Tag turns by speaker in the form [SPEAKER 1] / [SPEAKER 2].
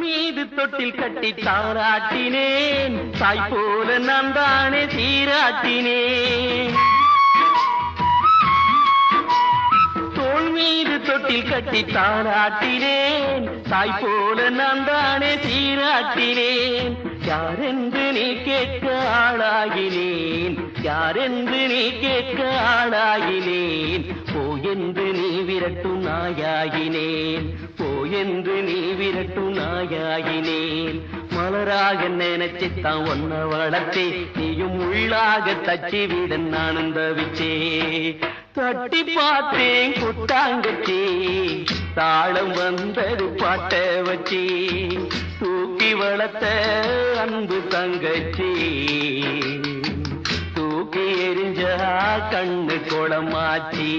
[SPEAKER 1] மீது தொட்டில் கட்டி தாராட்டினேன், தாய் போல நான் தானே சீராட்டினேன். தோள் மீது தொட்டில் கட்டி தாராட்டினேன், தாய் போல நான் தானே சீராட்டினேன். யாரென்று நீ கேட்க ஆளாகினேன், யாரென்று நீ கேட்க ஆளாகினேன். போயென்று நீ விரட்டும் நாயாகினேன், போயென்று நீ விரட்டும் நாயாகினேன். மலராக நினைச்சுத்தான் ஒன்ன வளர்த்தே, நீயும் உள்ளாக தச்சி விட நானும் தவிச்சே. தட்டி பார்த்தேன் குட்டாங்கச்சி, தாளம் வந்தது பாட்ட வச்சி. தூக்கி வளர்த்த அன்பு தங்கச்சி, தூக்கி எரிஞ்சா கண்ணு குளமாச்சி.